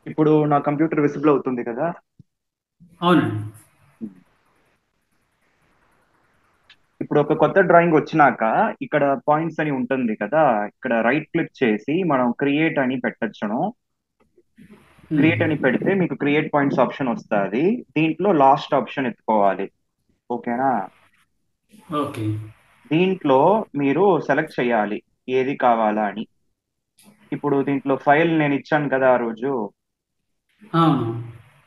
ఇప్పుడు నా computer visible అవుతుంది కదా. అవునండి. ఇప్పుడు ఒక కొత్త డ్రాయింగ్ వచ్చినాక ఇక్కడ పాయింట్స్ అని ఉంటుంది కదా. ఇక్కడ రైట్ క్లిక్ చేసి మనం క్రియేట్ అని పెట్టచ్చును. హ్మ్. క్రియేట్ అని పెడితే మీకు క్రియేట్ పాయింట్స్ ఆప్షన్ వస్తుంది. దీంట్లో లాస్ట్ ఆప్షన్ ఎత్తుకోవాలి. ఓకేనా. ఓకే. దీంట్లో మీరు సెలెక్ట్ చేయాలి ఏది కావాలా అని. ఇప్పుడు దీంట్లో ఫైల్ నేను ఇచ్చాను కదా ఆ రోజు, అవును.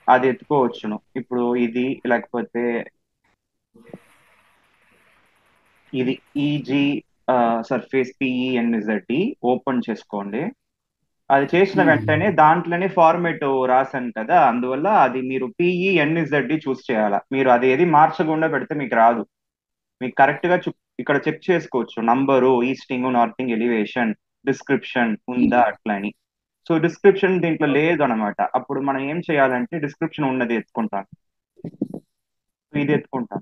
అది ఎత్తుకోవచ్చును. ఇప్పుడు ఇది లేకపోతే ఇది ఈజీ సర్ఫేస్ పిఈఎన్ఇజెడ్డి ఓపెన్ చేసుకోండి. అది చేసిన హ్మ్. వెంటనే దాంట్లోనే ఫార్మేట్ రాశాను కదా, అందువల్ల అది మీరు పిఈఎన్ఇజెడ్డి చూస్ చేయాలా. మీరు అది ఏది మార్చకుండా పెడితే మీకు రాదు. మీకు కరెక్ట్ గా ఇక్కడ చెక్ చేసుకోవచ్చు నంబరు, ఈస్టింగ్, నార్తింగ్, ఎలివేషన్, డిస్క్రిప్షన్ ఉందా అట్లా అని. సో డిస్క్రిప్షన్ దీంట్లో ఓకే. లేదు అనమాట. అప్పుడు మనం ఏం చేయాలంటే డిస్క్రిప్షన్ ఉన్నది ఎత్తుకుంటాం. ఇది ఎత్తుకుంటాం.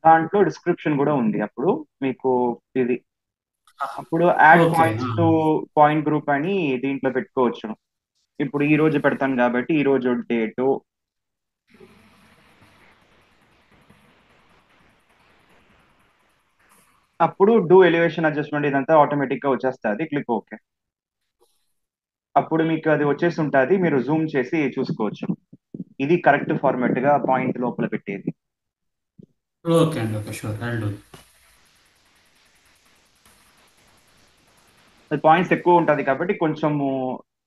దాంట్లో డిస్క్రిప్షన్ కూడా ఉంది. అప్పుడు మీకు ఇది అప్పుడు add okay. Points to point group అని దీంట్లో పెట్టుకోవచ్చు. ఇప్పుడు ఈ రోజు పెడతాను కాబట్టి ఈ రోజు డేటు. అప్పుడు డూ ఎలివేషన్ అడ్జస్ట్మెంట్ ఇదంతా ఆటోమేటిక్ గా వచ్చేస్తుంది. Click okay. అప్పుడు మీకు అది వచ్చేసి ఉంటుంది. మీరు జూమ్ చేసి చూసుకోవచ్చు. ఇది కరెక్ట్ ఫార్మాట్ గా పాయింట్ లోపల పెట్టేది. ఓకే అండి. Okay. Sure. I will do. అది పాయింట్స్ ఎక్కువ ఉంటుంది కాబట్టి కొంచెము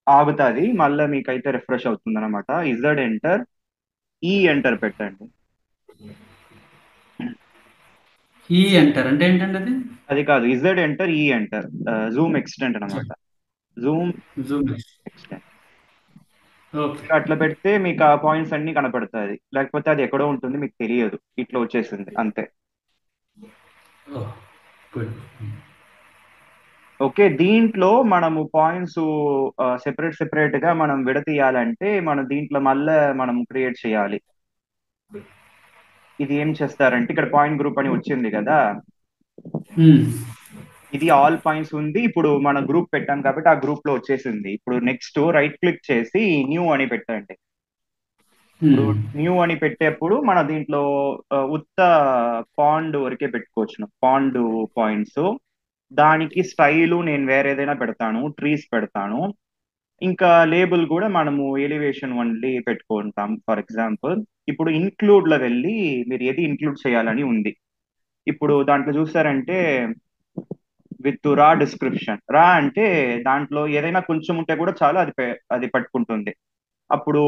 ఆగుతుంది. మళ్ళీ మీకైతే రిఫ్రెష్ అవుతుంది అనమాట. ఇజడ్ ఎంటర్, ఈ ఎంటర్ పెట్టండి. ఈ ఎంటర్ అంటే ఏంటండి అది? అది కాదు, ఇజడ్ ఎంటర్, ఈ ఎంటర్, జూమ్ ఎక్స్టెంట్ అనమాట. Zoom Zoom. ఎక్స్టెంట్. ఓకే. మీరు అట్లా పెడితే మీకు ఆ పాయింట్స్ అన్ని కనపడుతుంది. లేకపోతే అది ఎక్కడో ఉంటుంది, మీకు తెలియదు. ఇట్లా వచ్చేసింది అంతే. ఓహ్! గుడ్. ఓకే. దీంట్లో మనము పాయింట్స్ సెపరేట్ సెపరేట్ గా మనం విడతీయాలంటే మనం దీంట్లో మళ్ళీ మనం క్రియేట్ చేయాలి. ఇది ఏం చేస్తారంటే ఇక్కడ పాయింట్ గ్రూప్ అని వచ్చింది కదా. హ్మ్. ఇది ఆల్ పాయింట్స్ ఉంది. ఇప్పుడు మన గ్రూప్ పెట్టాం కాబట్టి ఆ గ్రూప్ లో వచ్చేసింది. ఇప్పుడు నెక్స్ట్ రైట్ క్లిక్ చేసి న్యూ అని పెట్టండి. ఇప్పుడు హ్మ్. న్యూ అని పెట్టేప్పుడు మన దీంట్లో ఉత్త పాండ్ వరకే పెట్టుకోవచ్చు. Pond points. దానికి స్టైలు నేను వేరే ఏదైనా పెడతాను, ట్రీస్ పెడతాను. ఇంకా లేబుల్ కూడా మనము ఎలివేషన్ ఓన్లీ పెట్టుకుంటాం. ఫర్ ఎగ్జాంపుల్ ఇప్పుడు ఇన్క్లూడ్ లో వెళ్ళి మీరు ఏది ఇంక్లూడ్ చేయాలని ఉంది. ఇప్పుడు దాంట్లో చూసారంటే విత్ రా డిస్క్రిప్షన్. రా అంటే దాంట్లో ఏదైనా కొంచెం ఉంటే కూడా చాలు, అది పట్టుకుంటుంది. అప్పుడు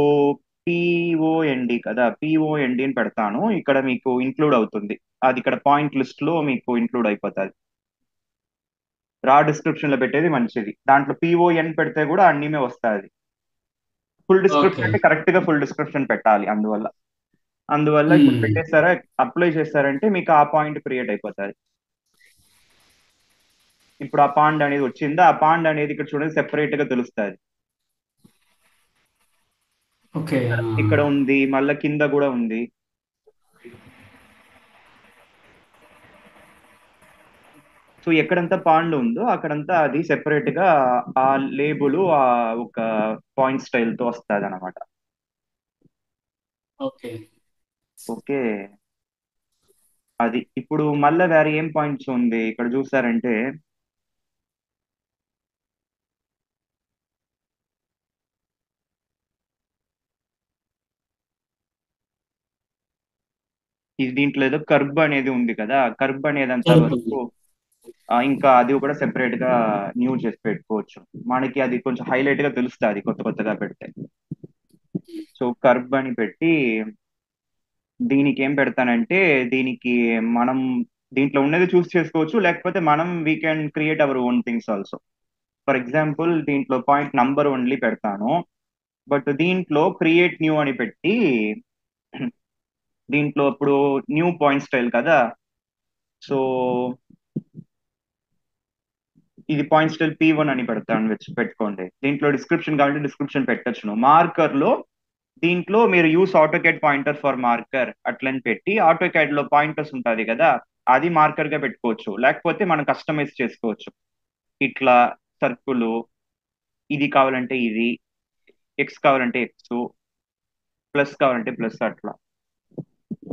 పిఓఎన్డి కదా, పిఓఎన్డి అని పెడతాను. ఇక్కడ మీకు ఇంక్లూడ్ అవుతుంది. అది ఇక్కడ పాయింట్ లిస్ట్ లో మీకు ఇంక్లూడ్ అయిపోతుంది. రా డిస్క్రిప్షన్ లో పెట్టేది మంచిది. దాంట్లో పిఓఎన్ పెడితే కూడా అన్నీమే వస్తుంది. Full description okay. అంటే కరెక్ట్ గా ఫుల్ డిస్క్రిప్షన్ పెట్టాలి. అందువల్ల ఇప్పుడు హ్మ్. పెట్టేస్తారా, అప్లై చేస్తారంటే మీకు ఆ పాయింట్ క్రియేట్ అయిపోతుంది. ఇప్పుడు ఆ పాండ్ అనేది వచ్చిందా, ఆ పాండ్ అనేది ఇక్కడ చూడండి సెపరేట్ గా తెలుస్తుంది. ఓకే. ఇక్కడ ఉంది, మళ్ళా కింద కూడా ఉంది. సో ఎక్కడంతా పాండ్ ఉందో అక్కడంతా అది సెపరేట్ గా ఆ లేబుల్ ఆ ఒక పాయింట్ స్టైల్ తో వస్తుంది అనమాట. ఓకే. ఓకే. అది ఇప్పుడు మళ్ళీ వేరే ఏం పాయింట్స్ ఉంది ఇక్కడ చూసారంటే ఇది దీంట్లో ఏదో కర్బ్ అనేది ఉంది కదా. కర్బ్ అనేది అంత సరిపోతుంది. వరకు ఇంకా అది కూడా సెపరేట్ గా న్యూ చేసి పెట్టుకోవచ్చు. మనకి అది కొంచెం హైలైట్ గా తెలుస్తుంది కొత్త కొత్తగా పెడితే. సో కర్బ్ అని పెట్టి దీనికి ఏం పెడతానంటే దీనికి మనం దీంట్లో ఉన్నది చూస్ చేసుకోవచ్చు. లేకపోతే మనం we can create our own things also. For example దీంట్లో పాయింట్ నంబర్ ఓన్లీ పెడతాను. బట్ దీంట్లో క్రియేట్ న్యూ అని పెట్టి దీంట్లో ఇప్పుడు న్యూ పాయింట్ స్టైల్ కదా. సో ఇది పాయింట్ స్టైల్ P1 అని పెడతాను, పెట్టుకోండి. దీంట్లో డిస్క్రిప్షన్ కావాలంటే డిస్క్రిప్షన్ పెట్టచ్చును. మార్కర్ లో దీంట్లో మీరు use AutoCAD pointer for marker అట్లని పెట్టి ఆటోకేడ్ లో పాయింటర్స్ ఉంటుంది కదా, అది మార్కర్ గా పెట్టుకోవచ్చు. లేకపోతే మనం కస్టమైజ్ చేసుకోవచ్చు. ఇట్లా సర్కులు ఇది కావాలంటే ఇది, ఎక్స్ కావాలంటే ఎక్స్, ప్లస్ కావాలంటే ప్లస్ అట్లా.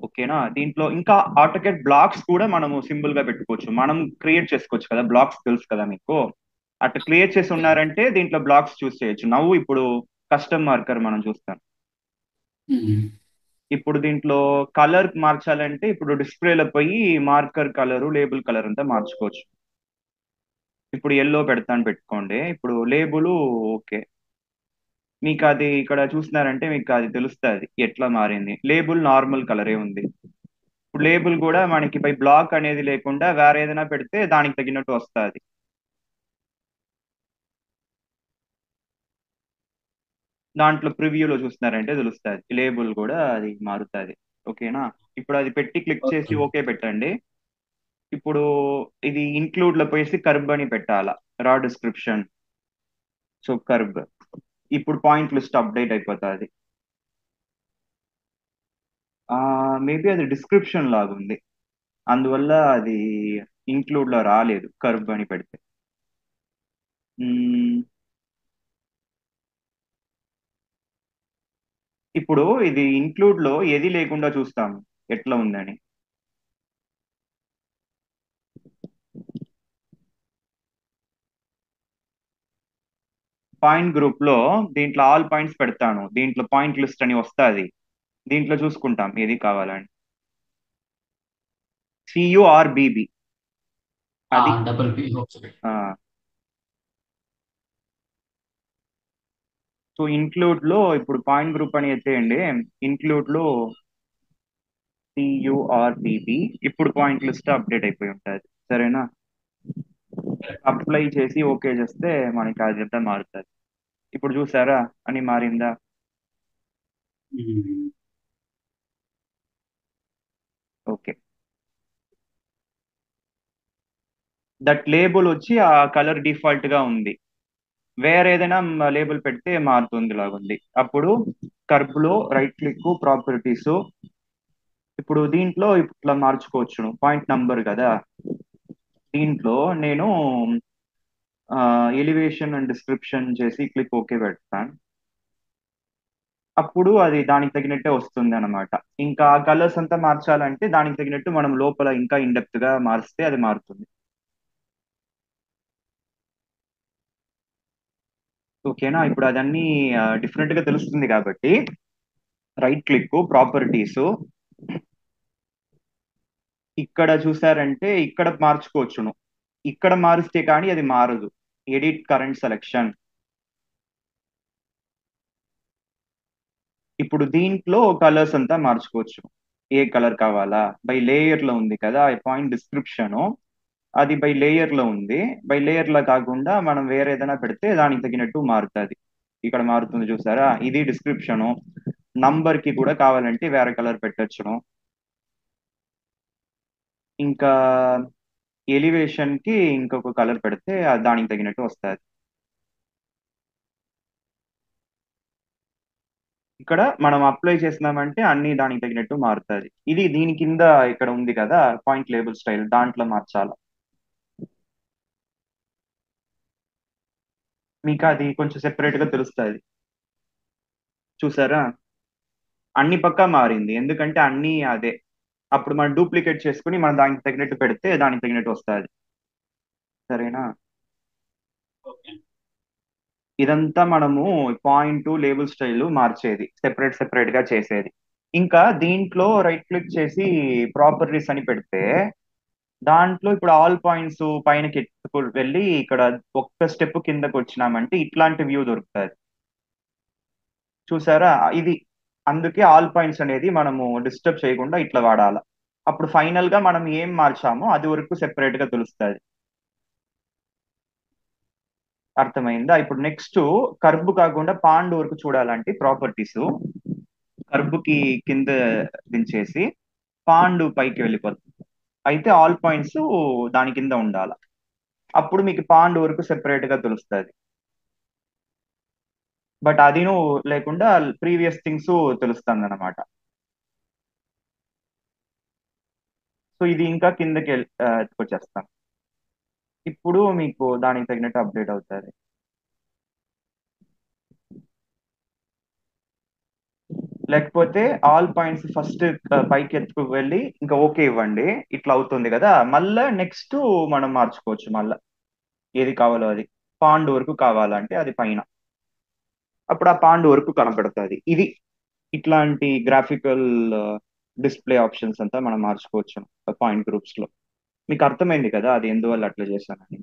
ఓకేనా? దీంట్లో ఇంకా ఆటోకేట్ బ్లాక్స్ కూడా మనము సింపుల్ గా పెట్టుకోవచ్చు, మనం క్రియేట్ చేసుకోవచ్చు కదా, బ్లాక్స్ తెలుసు కదా మీకు. అట్లా క్రియేట్ చేసి ఉన్నారంటే దీంట్లో బ్లాక్స్ చూస్ చేయొచ్చు. నవ్వు ఇప్పుడు కస్టమ్ మార్కర్ మనం చూస్తాం. ఇప్పుడు దీంట్లో కలర్ మార్చాలంటే ఇప్పుడు డిస్ప్లేలో పోయి మార్కర్ కలరు, లేబుల్ కలర్ అంతా మార్చుకోవచ్చు. ఇప్పుడు ఎల్లో పెడతాను పెట్టుకోండి. ఇప్పుడు లేబుల్ ఓకే. మీకు అది ఇక్కడ చూస్తున్నారంటే మీకు అది తెలుస్తుంది ఎట్లా మారింది. లేబుల్ నార్మల్ కలరే ఉంది. ఇప్పుడు లేబుల్ కూడా మనకి బై బ్లాక్ అనేది లేకుండా వేరే ఏదైనా పెడితే దానికి తగినట్టు వస్తుంది. దాంట్లో ప్రివ్యూలో చూస్తున్నారంటే తెలుస్తుంది లేబుల్ కూడా అది మారుతుంది. ఓకేనా? ఇప్పుడు అది పెట్టి క్లిక్ చేసి ఓకే. ఓకే పెట్టండి. ఇప్పుడు ఇది ఇంక్లూడ్ లో పోయేసి కర్బ్ అని పెట్టాలా, రా డిస్క్రిప్షన్. So curb. ఇప్పుడు పాయింట్ లిస్ట్ అప్డేట్ అయిపోతుంది. మేబీ అది డిస్క్రిప్షన్ లాగుంది, అందువల్ల అది ఇంక్లూడ్ లో రాలేదు కర్బ్ అని పెడితే. మ్మ్, ఇప్పుడు ఇది ఇంక్లూడ్ లో ఏది లేకుండా చూస్తాము ఎట్లా ఉందని. పాయింట్ గ్రూప్ లో దీంట్లో ఆల్ పాయింట్స్ పెడతాను, దీంట్లో పాయింట్ లిస్ట్ అని వస్తుంది. దీంట్లో చూసుకుంటాం ఏది కావాలని. CURBB అది. Double P okay. So include లో ఇప్పుడు పాయింట్ గ్రూప్ అని ఎత్తేయండి. ఇంక్లూడ్ లో CURBB. ఇప్పుడు పాయింట్ లిస్ట్ అప్డేట్ అయిపోయి ఉంటుంది. సరేనా? అప్లై చేసి ఓకే చేస్తే మనకి అది అంతా మారుతుంది. ఇప్పుడు చూసారా అని మారిందా? ఓకే. దట్ లేబుల్ వచ్చి ఆ కలర్ డిఫాల్ట్ గా ఉంది. వేరే ఏదైనా లేబుల్ పెడితే మారుతుంది లాగుంది. అప్పుడు కర్బ్ లో రైట్ క్లిక్, ప్రాపర్టీస్. ఇప్పుడు దీంట్లో ఇట్లా మార్చుకోవచ్చు పాయింట్ నంబర్ కదా. దీంట్లో నేను ఎలివేషన్ అండ్ డిస్క్రిప్షన్ చేసి క్లిక్ ఓకే పెడతాను. అప్పుడు అది దానికి తగినట్టే వస్తుంది అనమాట. ఇంకా కలర్స్ అంతా మార్చాలంటే దానికి తగినట్టు మనం లోపల ఇంకా ఇండెప్త్ గా మారిస్తే అది మారుతుంది. ఓకేనా? ఇప్పుడు అదన్నీ డిఫరెంట్ గా తెలుస్తుంది కాబట్టి రైట్ క్లిక్, ప్రాపర్టీస్. ఇక్కడ చూసారంటే ఇక్కడ మార్చుకోవచ్చును. ఇక్కడ మారిస్తే కానీ అది మారదు. Edit current selection. ఇప్పుడు దీంట్లో కలర్స్ అంతా మార్చుకోవచ్చు, ఏ కలర్ కావాలా. బై లేయర్ లో ఉంది కదా పాయింట్ డిస్క్రిప్షన్, అది బై లేయర్ లో ఉంది. బై లేయర్ లో కాకుండా మనం వేరే ఏదైనా పెడితే దానికి తగినట్టు మారుతుంది. ఇక్కడ మారుతుంది చూసారా, ఇది డిస్క్రిప్షను. నంబర్ కి కూడా కావాలంటే వేరే కలర్ పెట్టచ్చును. ఇంకా ఎలివేషన్ కి ఇంకొక కలర్ పెడితే దానికి తగినట్టు వస్తుంది. ఇక్కడ మనం అప్లై చేసినామంటే అన్ని దానికి తగినట్టు మారుతుంది. ఇది దీని కింద ఇక్కడ ఉంది కదా పాయింట్ లేబుల్ స్టైల్, దాంట్లో మార్చాలి. మీకు అది కొంచెం సెపరేట్ గా తెలుస్తుంది. చూసారా? అన్ని పక్కా మారింది ఎందుకంటే అన్ని అదే. అప్పుడు మనం డూప్లికేట్ చేసుకుని మనం దానికి తగినట్టు పెడితే దానికి తగినట్టు వస్తుంది. సరేనా? ఓకే. ఇదంతా మనము పాయింట్ లేబుల్ స్టైల్ మార్చేది, సెపరేట్ సెపరేట్ గా చేసేది. ఇంకా దీంట్లో రైట్ క్లిక్ చేసి ప్రాపర్టీస్ అని పెడితే దాంట్లో ఇప్పుడు ఆల్ పాయింట్స్ పైనకి ఎత్తుకు వెళ్ళి ఇక్కడ ఒక్క స్టెప్ కిందకు వచ్చినామంటే ఇట్లాంటి వ్యూ దొరుకుతుంది. చూసారా? ఇది అందుకే ఆల్ పాయింట్స్ అనేది మనము డిస్టర్బ్ చేయకుండా ఇట్లా వాడాలి. అప్పుడు ఫైనల్ గా మనం ఏం మార్చామో అది వరకు సెపరేట్ గా తెలుస్తుంది. అర్థమైందా? ఇప్పుడు నెక్స్ట్ కర్బ్ కాకుండా పాండ్ వరకు చూడాలంటే ప్రాపర్టీస్, కర్బ్ కి కింద దించేసి పాండ్ పైకి వెళ్ళిపోతుంది. అయితే ఆల్ పాయింట్స్ దాని కింద ఉండాలి. అప్పుడు మీకు పాండ్ వరకు సెపరేట్ గా తెలుస్తుంది. బట్ అది లేకుండా ప్రీవియస్ థింగ్స్ తెలుస్తుంది అనమాట. సో ఇది ఇంకా కిందకి ఎత్తుకొచ్చేస్తాం. ఇప్పుడు మీకు దానికి తగినట్టు అప్డేట్ అవుతుంది. లేకపోతే ఆల్ పాయింట్స్ ఫస్ట్ పైకి ఎత్తుకు వెళ్ళి ఇంకా ఓకే ఇవ్వండి. ఇట్లా అవుతుంది కదా, మళ్ళా నెక్స్ట్ మనం మార్చుకోవచ్చు. మళ్ళా ఏది కావాలో అది, పాండ్ వరకు కావాలంటే అది పైన, అప్పుడు ఆ పాండ్ వరకు కనపడుతుంది. ఇది ఇట్లాంటి గ్రాఫికల్ డిస్ప్లే ఆప్షన్స్ అంతా మనం మార్చుకోవచ్చు పాయింట్ గ్రూప్స్ లో. మీకు అర్థమైంది కదా అది ఎందువల్ల అట్లా చేశానని.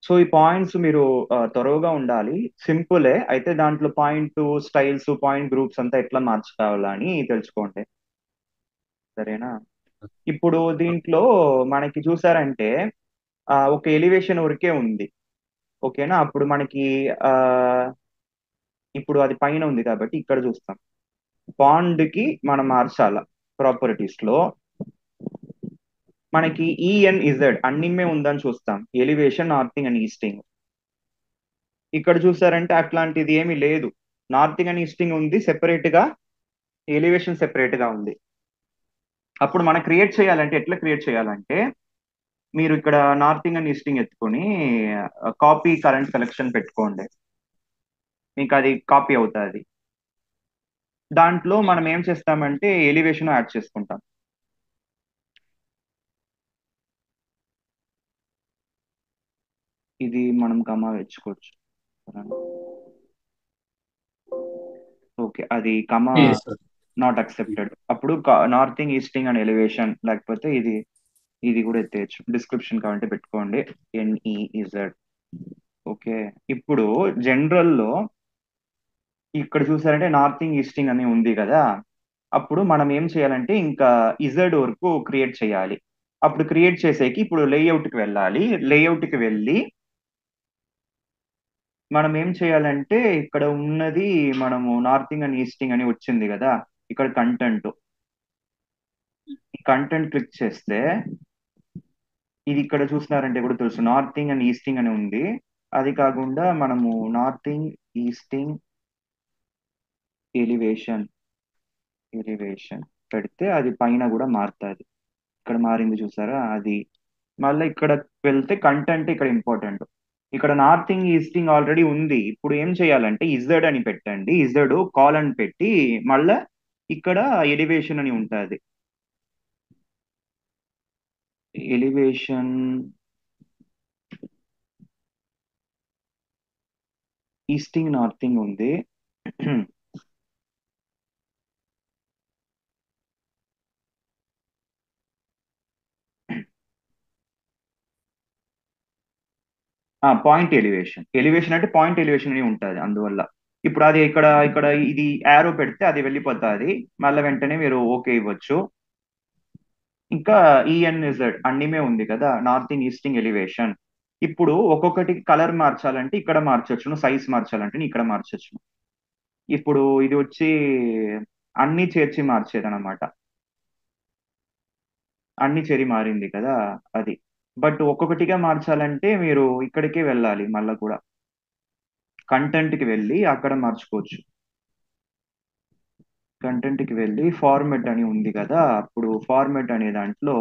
సో ఈ పాయింట్స్ మీరు త్వరగా ఉండాలి, సింపులే అయితే దాంట్లో పాయింట్ స్టైల్స్ పాయింట్ గ్రూప్స్ అంతా ఎట్లా మార్చుకోవాలని తెలుసుకోండి. సరేనా? ఇప్పుడు దీంట్లో మనకి చూసారంటే ఒక ఎలివేషన్ వరకే ఉంది. ఓకేనా? అప్పుడు మనకి ఆ ఇప్పుడు అది పైన ఉంది కాబట్టి ఇక్కడ చూస్తాం. పాండ్ కి మనం మార్చాల ప్రాపర్టీస్ లో. మనకి ఈఎన్ ఇజెడ్ అన్నిమే ఉందని చూస్తాం, ఎలివేషన్ నార్థింగ్ అండ్ ఈస్టింగ్. ఇక్కడ చూసారంటే అట్లాంటిది ఏమీ లేదు. నార్థింగ్ అండ్ ఈస్టింగ్ ఉంది సెపరేట్ గా, ఎలివేషన్ సెపరేట్ గా ఉంది. అప్పుడు మనం క్రియేట్ చేయాలంటే ఎట్లా క్రియేట్ చేయాలంటే, మీరు ఇక్కడ నార్థింగ్ అండ్ ఈస్టింగ్ ఎత్తుకొని కాపీ కరెంట్ సెలెక్షన్ పెట్టుకోండి, మీకు అది కాపీ అవుతుంది. దాంట్లో మనం ఏం చేస్తామంటే ఎలివేషన్ యాడ్ చేసుకుంటాం. ఇది మనం కమా తెచ్చుకోవచ్చు. ఓకే, అది కమా Yes, sir. Not accepted. అప్పుడు నార్థింగ్ ఈస్టింగ్ అండ్ ఎలివేషన్, లేకపోతే ఇది ఇది కూడా ఎత్తేయచ్చు. డిస్క్రిప్షన్ కావాలంటే పెట్టుకోండి, ఎన్ఈఇజెడ్. ఓకే. ఇప్పుడు జనరల్లో ఇక్కడ చూసారంటే నార్థింగ్ ఈస్టింగ్ అని ఉంది కదా, అప్పుడు మనం ఏం చేయాలంటే ఇంకా ఇజెడ్ వరకు క్రియేట్ చేయాలి. అప్పుడు క్రియేట్ చేసేకి ఇప్పుడు లేఅవుట్కి వెళ్ళాలి. లేఅవుట్కి వెళ్ళి మనం ఏం చేయాలంటే ఇక్కడ ఉన్నది, మనము నార్థింగ్ అండ్ ఈస్టింగ్ అని వచ్చింది కదా, ఇక్కడ కంటెంట్, ఈ కంటెంట్ క్లిక్ చేస్తే ఇది ఇక్కడ చూసినారంటే కూడా తెలుసు నార్థింగ్ అండ్ ఈస్టింగ్ అని ఉంది. అది కాకుండా మనము నార్థింగ్ ఈస్టింగ్ ఎలివేషన్ ఎలివేషన్ పెడితే అది పైన కూడా మారుతుంది. ఇక్కడ మారింది చూసారా అది. మళ్ళీ ఇక్కడ వెళ్తే కంటెంట్ ఇక్కడ ఇంపార్టెంట్. ఇక్కడ నార్థింగ్ ఈస్టింగ్ ఆల్రెడీ ఉంది. ఇప్పుడు ఏం చేయాలంటే ఇజెడ్ అని పెట్టండి, ఇజెడ్ కాల్ అని పెట్టి మళ్ళా ఇక్కడ ఎలివేషన్ అని ఉంటుంది. ఎలివేషన్ ఈస్టింగ్ నార్థింగ్ ఉంది. పాయింట్ ఎలివేషన్, ఎలివేషన్ అంటే పాయింట్ ఎలివేషన్ అని ఉంటుంది అందువల్ల. ఇప్పుడు అది ఇక్కడ ఇక్కడ ఇది యారో పెడితే అది వెళ్ళిపోతుంది, మళ్ళీ వెంటనే మీరు ఓకే ఇవ్వచ్చు. ఇంకా ఈఎన్ఇజెడ్ అన్నిమే ఉంది కదా, నార్థింగ్ ఈస్టింగ్ ఎలివేషన్. ఇప్పుడు ఒక్కొక్కటి కలర్ మార్చాలంటే ఇక్కడ మార్చొచ్చును, సైజ్ మార్చాలంటే ఇక్కడ మార్చొచ్చును. ఇప్పుడు ఇది వచ్చి అన్ని చేర్చి మార్చేదన్నమాట, అన్ని చేరి మారింది కదా అది. బట్ ఒక్కొక్కటిగా మార్చాలంటే మీరు ఇక్కడికే వెళ్ళాలి, మళ్ళా కూడా కంటెంట్ కి వెళ్ళి అక్కడ మార్చుకోవచ్చు. కంటెంట్ కి వెళ్ళి ఫార్మెట్ అని ఉంది కదా, అప్పుడు ఫార్మెట్ అనే దాంట్లో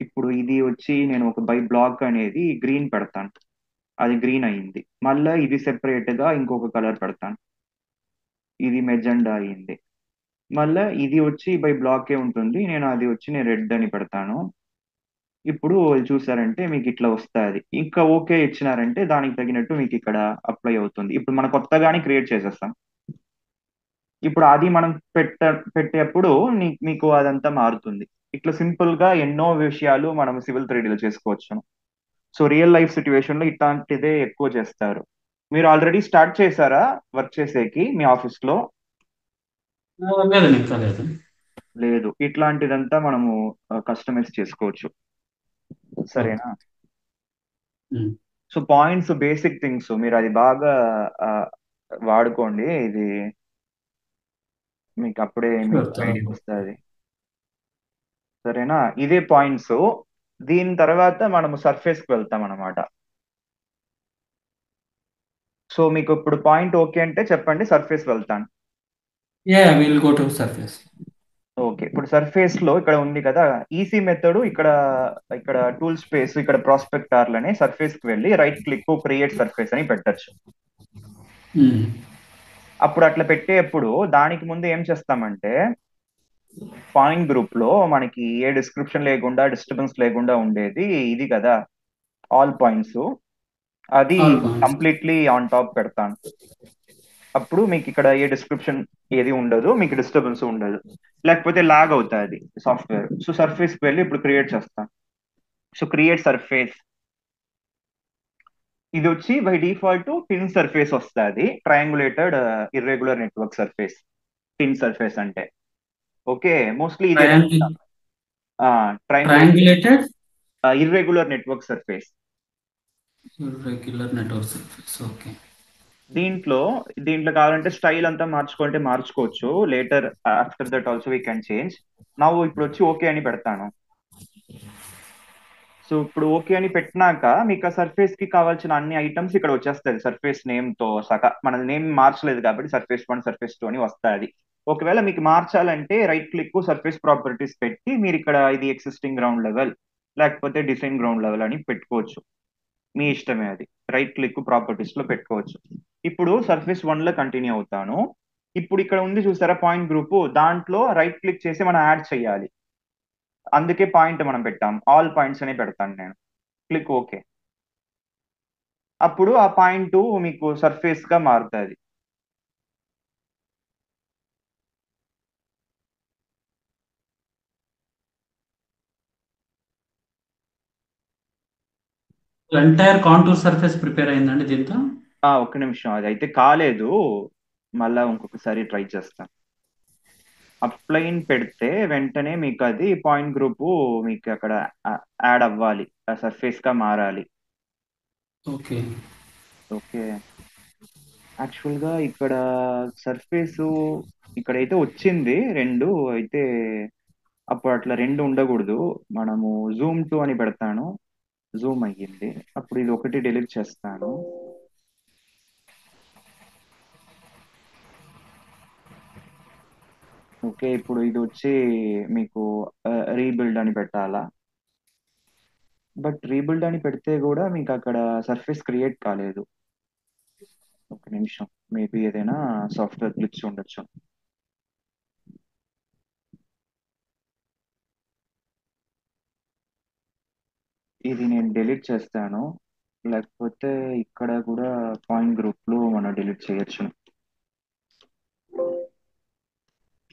ఇప్పుడు ఇది వచ్చి నేను ఒక బై బ్లాక్ అనేది గ్రీన్ పెడతాను, అది గ్రీన్ అయింది. మళ్ళీ ఇది సెపరేట్ గా ఇంకొక కలర్ పెడతాను, ఇది మెజెండా అయింది. మళ్ళీ ఇది వచ్చి బై బ్లాకే ఉంటుంది, నేను అది వచ్చి నేను రెడ్ అని పెడతాను. ఇప్పుడు చూసారంటే మీకు ఇట్లా వస్తుంది. ఇంకా ఓకే ఇచ్చినారంటే దానికి తగినట్టు మీకు ఇక్కడ అప్లై అవుతుంది. ఇప్పుడు మనం కొత్తగానే క్రియేట్ చేసేస్తాం. ఇప్పుడు అది మనం పెట్టేప్పుడు మీకు అదంతా మారుతుంది. ఇట్లా సింపుల్ గా ఎన్నో విషయాలు మనం సివిల్ 3Dలో చేసుకోవచ్చు. సో రియల్ లైఫ్ సిచ్యువేషన్ లో ఇట్లాంటిదే ఎక్కువ చేస్తారు. మీరు ఆల్రెడీ స్టార్ట్ చేశారా వర్క్ చేసేకి మీ ఆఫీస్ లో? లేదండి, ఇంకా లేదు. లేదు, ఇట్లాంటిదంతా మనము కస్టమైజ్ చేసుకోవచ్చు. ఓకే. సరేనా? ఉమ్. సో పాయింట్స్ బేసిక్ థింగ్స్, మీరు అది బాగా ఆ, వాడుకోండి. ఇది మీకు అప్పుడే Sure, మీకు ఐడియా తర్వాత. వస్తుంది. సరేనా? ఇదే పాయింట్స్. దీని తర్వాత మనము సర్ఫేస్ కి వెళ్తాం అనమాట. సో మీకు ఇప్పుడు పాయింట్ ఓకే అంటే చెప్పండి, సర్ఫేస్ వెళ్తాను. Yeah, we'll go to surface. Okay, ఇప్పుడు సర్ఫేస్ లో ఇక్కడ ఉంది కదా, ఈసీ మెథడ్ ఇక్కడ, ఇక్కడ టూల్ స్పేస్, ఇక్కడ ప్రాస్పెక్టార్ లని సర్ఫేస్ కి వెళ్ళి రైట్ క్లిక్ క్రియేట్ సర్ఫేస్ అని పెట్టచ్చు. ఉమ్. అప్పుడు అట్లా పెట్టేప్పుడు దానికి ముందు ఏం చేస్తామంటే, పాయింట్ గ్రూప్ లో మనకి ఏ డిస్క్రిప్షన్ లేకుండా డిస్టర్బెన్స్ లేకుండా ఉండేది ఇది కదా, ఆల్ పాయింట్స్, అది all points. Completely on top పెడతాను. అప్పుడు మీకు ఇక్కడ ఏ డిస్క్రిప్షన్ ఏది ఉండదు, మీకు డిస్టర్బెన్స్ ఉండదు, లేకపోతే లాగ్ అవుతుంది సాఫ్ట్వేర్. సో సర్ఫేస్కి వెళ్ళి ఇప్పుడు క్రియేట్ చేస్తాం. సో క్రియేట్ సర్ఫేస్, ఇది వచ్చి బై డిఫాల్ట్ టిన్ సర్ఫేస్ వస్తుంది, triangulated irregular network surface, TIN surface అంటే. ఓకే, మోస్ట్లీ ఇదే triangle triangulated triangulated irregular network surface. Regular network surface. Okay. దీంట్లో దీంట్లో కావాలంటే స్టైల్ అంతా మార్చుకుంటే మార్చుకోవచ్చు, later after that also we can change. నా ఇప్పుడు వచ్చి ఓకే అని పెడతాను. సో ఇప్పుడు ఓకే అని పెట్టినాక మీకు ఆ సర్ఫేస్ కి కావాల్సిన అన్ని ఐటమ్స్ ఇక్కడ వచ్చేస్తుంది, సర్ఫేస్ నేమ్ తో సహా. మన నేమ్ మార్చలేదు కాబట్టి సర్ఫేస్ 1 సర్ఫేస్ 2 అని వస్తుంది. ఒకవేళ మీకు మార్చాలంటే రైట్ క్లిక్ సర్ఫేస్ ప్రాపర్టీస్ పెట్టి మీరు ఇక్కడ ఇది ఎగ్జిస్టింగ్ గ్రౌండ్ లెవెల్ లేకపోతే డిజైన్ గ్రౌండ్ లెవెల్ అని పెట్టుకోవచ్చు, మీ ఇష్టమే అది. రైట్ క్లిక్ ప్రాపర్టీస్ లో పెట్టుకోవచ్చు. ఇప్పుడు సర్ఫేస్ 1 లో కంటిన్యూ అవుతాను. ఇప్పుడు ఇక్కడ ఉంది చూసారా పాయింట్ గ్రూప్, దాంట్లో రైట్ క్లిక్ చేసి మనం యాడ్ చేయాలి. అందుకే పాయింట్ మనం పెట్టాం, ఆల్ పాయింట్స్ అని పెడతాను నేను. Click okay. అప్పుడు ఆ పాయింట్ మీకు సర్ఫేస్ గా మారుతుంది. ఎంటైర్ కాంటూర్ సర్ఫేస్ ప్రిపేర్ అయిందండి దీంతో. ఒక్క నిమిషం, అది అయితే కాలేదు, మళ్ళా ఇంకొకసారి ట్రై చేస్తాను. అప్లైన్ పెడితే వెంటనే మీకు అది పాయింట్ గ్రూప్ మీకు అక్కడ యాడ్ అవ్వాలి, సర్ఫేస్ గా మారాలి. ఓకే. ఓకే, యాక్చువల్ గా ఇక్కడ సర్ఫేస్ ఇక్కడైతే వచ్చింది రెండు అయితే, అప్పుడు అట్లా రెండు ఉండకూడదు. మనము జూమ్ టు అని పెడతాను, జూమ్ అయ్యింది. అప్పుడు ఇది ఒకటి డిలీట్ చేస్తాను. ఓకే, ఇప్పుడు ఇది వచ్చి మీకు రీబిల్డ్ అని పెట్టాలా, బట్ రీబిల్డ్ అని పెడితే కూడా మీకు అక్కడ సర్ఫేస్ క్రియేట్ కాలేదు. ఒక నిమిషం, మేబీ ఏదైనా సాఫ్ట్వేర్ గ్లిచ్ ఉండొచ్చు. ఇది నేను డిలీట్ చేస్తాను, లేకపోతే ఇక్కడ కూడా పాయింట్ గ్రూప్ లో మనం డిలీట్ చేయొచ్చు.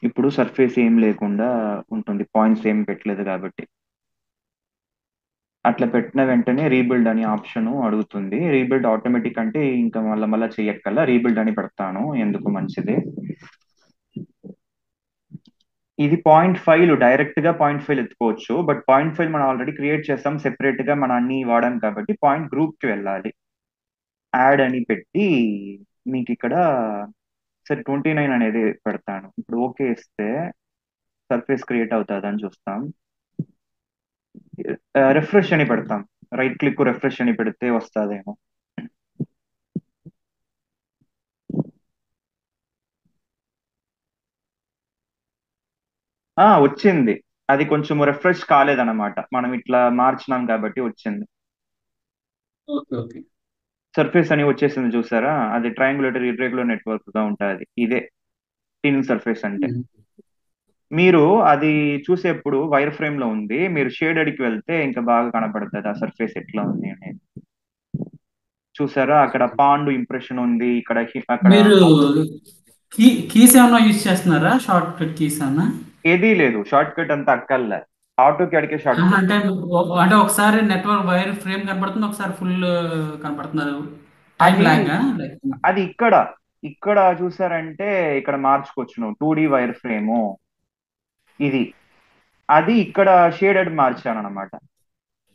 ఇప్పుడు సర్ఫేస్ ఏం లేకుండా ఉంటుంది, పాయింట్స్ ఏం పెట్టలేదు కాబట్టి. అట్లా పెట్టిన వెంటనే రీబిల్డ్ అని ఆప్షన్ అడుగుతుంది. రీబిల్డ్ ఆటోమేటిక్ అంటే ఇంకా మళ్ళీ మళ్ళీ చెయ్యక్కల్లా, రీబిల్డ్ అని పెడతాను, ఎందుకు మంచిది. ఇది పాయింట్ ఫైల్, డైరెక్ట్ గా పాయింట్ ఫైల్ ఎత్తుకోవచ్చు, బట్ పాయింట్ ఫైల్ మనం ఆల్రెడీ క్రియేట్ చేస్తాం సెపరేట్ గా, మనం అన్ని వాడాం కాబట్టి పాయింట్ గ్రూప్ కి వెళ్ళాలి. యాడ్ అని పెట్టి మీకు ఇక్కడ సరే 29 అనేది పెడతాను. ఇప్పుడు ఓకే ఇస్తే సర్ఫేస్ క్రియేట్ అవుతుంది అని చూస్తాం. రిఫ్రెష్ అని పెడతాం, రైట్ క్లిక్ రిఫ్రెష్ అని పెడితే వస్తుందేమో. వచ్చింది, అది కొంచెం రిఫ్రెష్ కాలేదన్నమాట, మనం ఇట్లా మార్చినాం కాబట్టి వచ్చింది. ఓకే. ఓకే. సర్ఫేస్ అని వచ్చేసింది చూసారా, అది ట్రయాంగులేటర్ ఇర్రెగ్యులర్ నెట్వర్క్ గా ఉంటుంది, ఇదే టిన్ సర్ఫేస్ అంటే. ఉమ్. మీరు అది చూసేప్పుడు వైర్ ఫ్రేమ్ లో ఉంది, మీరు షేడెడ్ కి వెళ్తే ఇంకా బాగా కనపడుతుంది ఆ సర్ఫేస్ ఎట్లా ఉంది అనేది. చూసారా అక్కడ పాండు ఇంప్రెషన్ ఉంది, ఇక్కడ అక్కడ మీరు కీస్ ఏమన్నా యూజ్ చేస్తున్నారా, షార్ట్ కట్ కీస్ అన్నా? ఏదీ లేదు, షార్ట్ కట్ అంతా అక్కర్లే, ఆటో క్యాడ్కే షార్ట్ కట్. అంటే అంటే ఒకసారి నెట్వర్క్ వైర్ ఫ్రేమ్ కనపడుతుంది, ఒకసారి ఫుల్ కనపడుతున్నారు. టైం అది లాగా లైక్. అది ఇక్కడ ఇక్కడ చూసారంటే ఇక్కడ మార్చుకోవచ్చు నువ్వు 2D వైర్ ఫ్రేము ఇది, అది ఇక్కడ షేడెడ్ మార్చాను అనమాట.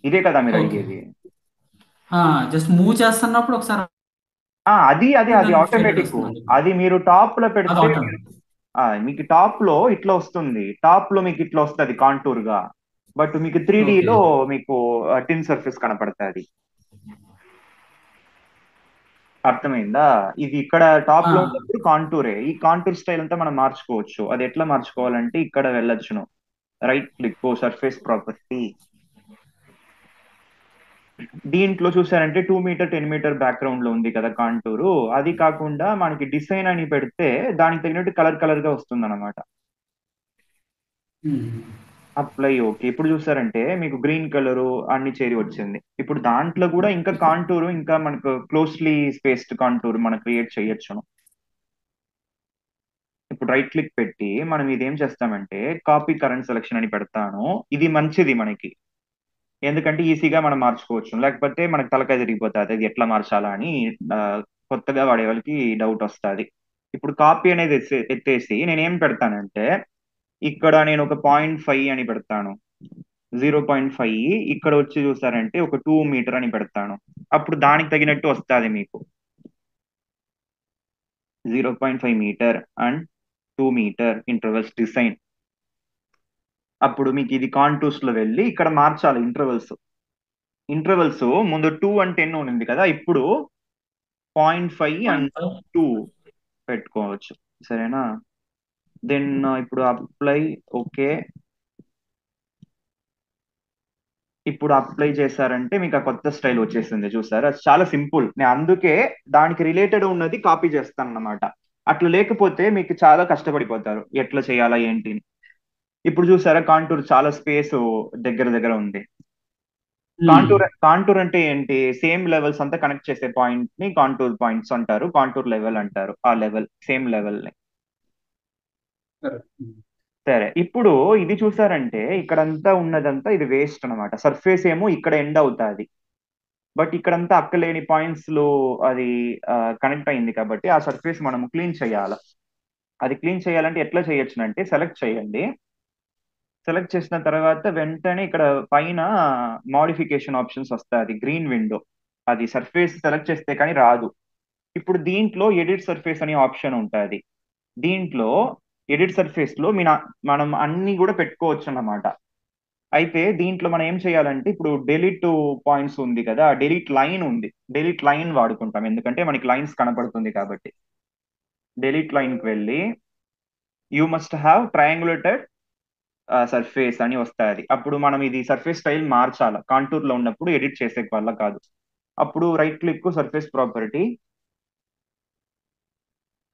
ఇదే కదా మీరు ఓకే. అడిగేది. జస్ట్ మూవ్ చేస్తున్నప్పుడు ఒకసారి అది అది అది దానికి షేడెడ్ ఆటోమేటిక్, వస్తుంది. అది మీరు టాప్ లో అది పెడితే ఆటో. మీకు టాప్ లో ఇట్లా వస్తుంది, టాప్ లో మీకు ఇట్లా వస్తుంది కాంటూర్ గా, బట్ మీకు 3D ఓకే. లో మీకు టిన్ సర్ఫేస్ కనపడుతుంది. అర్థమైందా? ఇది ఇక్కడ టాప్ ఆ, లో ఉన్నప్పుడు కాంటూరే. ఈ కాంటూర్ స్టైల్ అంతా మనం మార్చుకోవచ్చు. అది ఎట్లా మార్చుకోవాలంటే ఇక్కడ వెళ్ళొచ్చును. Right click surface property. దీంట్లో చూసారంటే 2 మీటర్ 10 మీటర్ బ్యాక్గ్రౌండ్ లో ఉంది కదా కాంటూరు. అది కాకుండా మనకి డిజైన్ అని పెడితే దానికి తగినట్టు కలర్ కలర్ గా వస్తుంది అనమాట. ఉమ్, అప్లై ఓకే. ఇప్పుడు చూసారంటే మీకు గ్రీన్ కలరు అన్ని చేరి వచ్చింది. ఇప్పుడు దాంట్లో కూడా ఇంకా కాంటూరు ఇంకా మనకు క్లోజ్లీ స్పేస్డ్ కాంటూర్ మనం క్రియేట్ చేయొచ్చును. ఇప్పుడు రైట్ క్లిక్ పెట్టి మనం ఇది ఏం చేస్తామంటే కాపీ కరెంట్ సెలెక్షన్ అని పెడతాను. ఇది మంచిది మనకి, ఎందుకంటే ఈజీగా మనం మార్చుకోవచ్చు. లేకపోతే మనకు తలకాయ తిరిగిపోతుంది అది ఎట్లా మార్చాలా అని. ఆ, కొత్తగా వాడే వాళ్ళకి డౌట్ వస్తుంది. ఇప్పుడు కాపీ అనేది ఎత్తేసి నేను ఏం పెడతానంటే ఇక్కడ నేను ఒక 0.5 అని పెడతాను. 0.5 ఇక్కడ వచ్చి చూసారంటే ఒక 2 మీటర్ అని పెడతాను. అప్పుడు దానికి తగినట్టు వస్తుంది మీకు 0.5 meter and 2 meter intervals design. అప్పుడు మీకు ఇది కాంటూర్స్ లో వెళ్ళి ఇక్కడ మార్చాలి ఇంటర్వెల్స్. ఇంటర్వెల్స్ ముందు 2 అండ్ 10 ఉంది కదా, ఇప్పుడు 0.5 అండ్ 0.5. 2 పెట్టుకోవచ్చు. సరేనా? దెన్ ఇప్పుడు అప్లై ఓకే. ఇప్పుడు అప్లై చేశారంటే మీకు ఆ కొత్త స్టైల్ వచ్చేసింది చూసారా. అది చాలా సింపుల్. నేను అందుకే దానికి రిలేటెడ్ ఉన్నది కాపీ చేస్తాను అన్నమాట. అట్లా లేకపోతే మీకు చాలా కష్టపడిపోతారు ఎట్లా చేయాలా ఏంటి అని. ఇప్పుడు చూసారా కాంటూర్ చాలా స్పేస్ దగ్గర దగ్గర ఉంది. ఉమ్, కాంటూర్ కాంటూర్ అంటే ఏంటి? సేమ్ లెవెల్స్ అంతా కనెక్ట్ చేసే పాయింట్ ని కాంటూర్ పాయింట్స్ అంటారు, కాంటూర్ లెవెల్ అంటారు. ఆ లెవెల్ సేమ్ లెవెల్ ని. correct. ఉమ్, సరే, ఇప్పుడు ఇది చూసారంటే ఇక్కడంతా ఉన్నదంతా ఇది వేస్ట్ అన్నమాట. సర్ఫేస్ ఏమో ఇక్కడ ఎండ్ అవుతాది, బట్ ఇక్కడంతా అక్కలేని పాయింట్స్ లో అది కనెక్ట్ అయింది కాబట్టి ఆ సర్ఫేస్ మనం క్లీన్ చేయాలి. అది క్లీన్ చేయాలంటే ఎట్లా చేయొచ్చు అంటే సెలెక్ట్ చేయండి. సెలెక్ట్ చేసిన తర్వాత వెంటనే ఇక్కడ పైన మోడిఫికేషన్ ఆప్షన్స్ వస్తాయి, అది గ్రీన్ విండో. అది సర్ఫేస్ సెలెక్ట్ చేస్తే కానీ రాదు. ఇప్పుడు దీంట్లో ఎడిట్ సర్ఫేస్ అనే ఆప్షన్ ఉంటుంది. దీంట్లో ఎడిట్ సర్ఫేస్ లో మనం అన్ని కూడా పెట్టుకోవచ్చు అన్నమాట. అయితే దీంట్లో మనం ఏం చేయాలంటే ఇప్పుడు డెలీట్ పాయింట్స్ ఉంది కదా, డెలీట్ లైన్ ఉంది. డెలీట్ లైన్ వాడుకుంటాం ఎందుకంటే మనకి లైన్స్ కనపడుతుంది కాబట్టి. డెలీట్ లైన్ కి వెళ్ళి యూ మస్ట్ హ్యావ్ ట్రయాంగులేటెడ్ సర్ఫేస్ అని వస్తాయి. అప్పుడు మనం ఇది సర్ఫేస్ స్టైల్ మార్చాలి. కాంటూర్ లో ఉన్నప్పుడు ఎడిట్ చేసే వల్ల కాదు. అప్పుడు రైట్ క్లిక్ సర్ఫేస్ ప్రాపర్టీ.